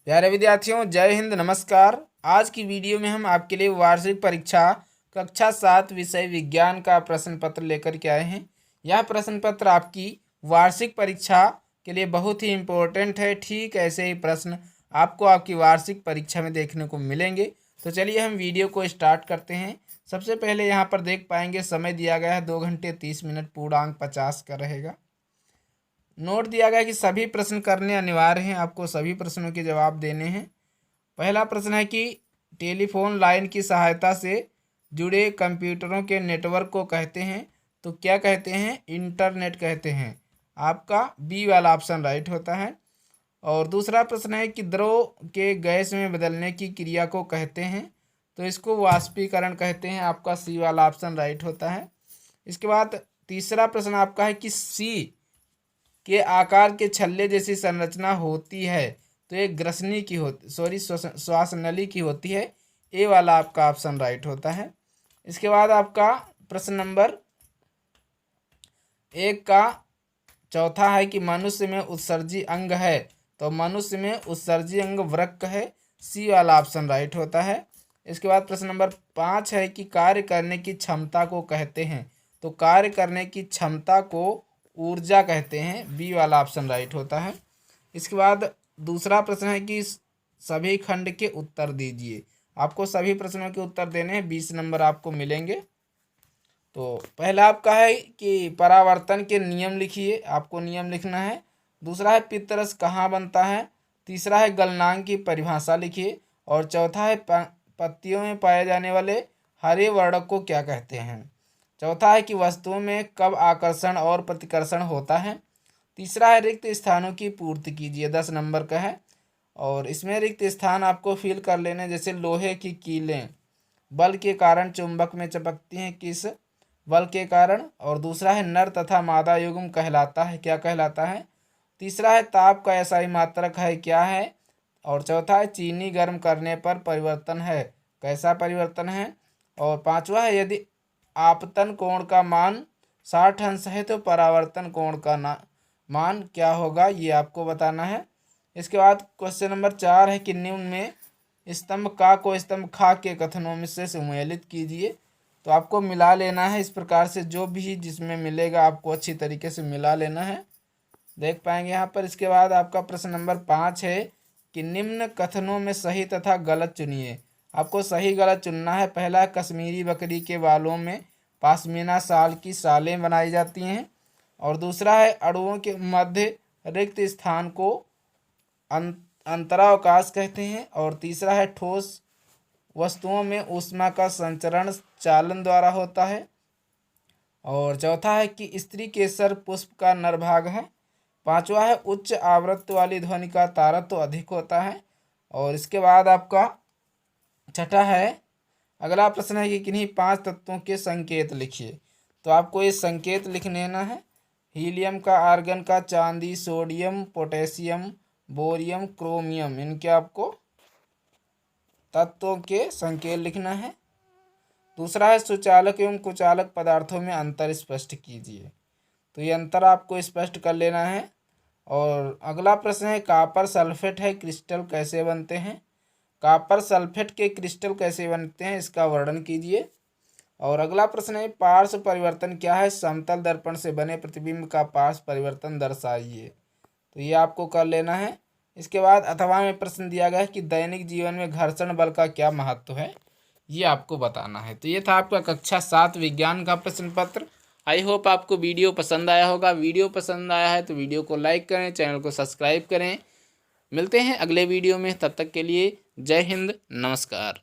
प्यारे विद्यार्थियों, जय हिंद, नमस्कार। आज की वीडियो में हम आपके लिए वार्षिक परीक्षा कक्षा 7 विषय विज्ञान का प्रश्न पत्र लेकर के आए हैं। यह प्रश्न पत्र आपकी वार्षिक परीक्षा के लिए बहुत ही इम्पोर्टेंट है। ठीक ऐसे ही प्रश्न आपको आपकी वार्षिक परीक्षा में देखने को मिलेंगे। तो चलिए हम वीडियो को स्टार्ट करते हैं। सबसे पहले यहाँ पर देख पाएंगे समय दिया गया है 2 घंटे 30 मिनट, पूर्णांक 50 का रहेगा। नोट दिया गया कि सभी प्रश्न करने अनिवार्य हैं, आपको सभी प्रश्नों के जवाब देने हैं। पहला प्रश्न है कि टेलीफोन लाइन की सहायता से जुड़े कंप्यूटरों के नेटवर्क को कहते हैं, तो क्या कहते हैं? इंटरनेट कहते हैं। आपका बी वाला ऑप्शन राइट होता है। और दूसरा प्रश्न है कि द्रव के गैस में बदलने की क्रिया को कहते हैं, तो इसको वाष्पीकरण कहते हैं। आपका सी वाला ऑप्शन राइट होता है। इसके बाद तीसरा प्रश्न आपका है कि सी के आकार के छल्ले जैसी संरचना होती है, तो एक ग्रसनी की होती श्वासनली की होती है। ए वाला आपका ऑप्शन राइट होता है। इसके बाद आपका प्रश्न नंबर 1 का चौथा है कि मनुष्य में उत्सर्जी अंग है, तो मनुष्य में उत्सर्जी अंग वृक्क है। सी वाला ऑप्शन राइट होता है। इसके बाद प्रश्न नंबर 5 है कि कार्य करने की क्षमता को कहते हैं, तो कार्य करने की क्षमता को ऊर्जा कहते हैं। बी वाला ऑप्शन राइट होता है। इसके बाद दूसरा प्रश्न है कि सभी खंड के उत्तर दीजिए। आपको सभी प्रश्नों के उत्तर देने हैं, 20 नंबर आपको मिलेंगे। तो पहला आपका है कि परावर्तन के नियम लिखिए, आपको नियम लिखना है। दूसरा है पित्तरस कहाँ बनता है। तीसरा है गलनांक की परिभाषा लिखिए। और चौथा है पत्तियों में पाए जाने वाले हरे वर्णक को क्या कहते हैं। चौथा है कि वस्तुओं में कब आकर्षण और प्रतिकर्षण होता है। तीसरा है रिक्त स्थानों की पूर्ति कीजिए, 10 नंबर का है। और इसमें रिक्त स्थान आपको फिल कर लेने, जैसे लोहे की कीलें बल के कारण चुंबक में चपकती हैं, किस बल के कारण। और दूसरा है नर तथा मादा युग्म कहलाता है, क्या कहलाता है। तीसरा है ताप का एसआई मात्रक है, क्या है। और चौथा है चीनी गर्म करने पर परिवर्तन है, कैसा परिवर्तन है। और पांचवा है यदि आपतन कोण का मान 60 अंश है तो परावर्तन कोण का मान क्या होगा, ये आपको बताना है। इसके बाद क्वेश्चन नंबर 4 है कि निम्न में स्तंभ का को स्तंभ खा के कथनों में से सम्मिलित कीजिए। तो आपको मिला लेना है इस प्रकार से, जो भी जिसमें मिलेगा आपको अच्छी तरीके से मिला लेना है, देख पाएंगे यहाँ पर। इसके बाद आपका प्रश्न नंबर 5 है कि निम्न कथनों में सही तथा गलत चुनिए। आपको सही गलत चुनना है। पहला, कश्मीरी बकरी के बालों में पाशमीना साल की सालें बनाई जाती हैं। और दूसरा है अणुओं के मध्य रिक्त स्थान को अंतरावकाश कहते हैं। और तीसरा है ठोस वस्तुओं में ऊष्मा का संचरण चालन द्वारा होता है। और चौथा है कि स्त्री केसर पुष्प का नर भाग है। पांचवा है उच्च आवृत्ति वाली ध्वनि का तारत्व अधिक होता है। और इसके बाद आपका छठा है, अगला प्रश्न है कि किन्हीं 5 तत्वों के संकेत लिखिए। तो आपको ये संकेत लिख लेना है। हीलियम का, आर्गन का, चांदी, सोडियम, पोटेशियम, बोरियम, क्रोमियम, इनके आपको तत्वों के संकेत लिखना है। दूसरा है सुचालक एवं कुचालक पदार्थों में अंतर स्पष्ट कीजिए। तो ये अंतर आपको स्पष्ट कर लेना है। और अगला प्रश्न है कॉपर सल्फेट है क्रिस्टल कैसे बनते हैं। कॉपर सल्फेट के क्रिस्टल कैसे बनते हैं, इसका वर्णन कीजिए। और अगला प्रश्न है पार्श्व परिवर्तन क्या है। समतल दर्पण से बने प्रतिबिंब का पार्श्व परिवर्तन दर्शाइए। तो ये आपको कर लेना है। इसके बाद अथवा में प्रश्न दिया गया है कि दैनिक जीवन में घर्षण बल का क्या महत्व है, ये आपको बताना है। तो ये था आपका कक्षा 7 विज्ञान का प्रश्न पत्र। आई होप आपको वीडियो पसंद आया होगा। वीडियो पसंद आया है तो वीडियो को लाइक करें, चैनल को सब्सक्राइब करें। मिलते हैं अगले वीडियो में, तब तक के लिए जय हिंद, नमस्कार।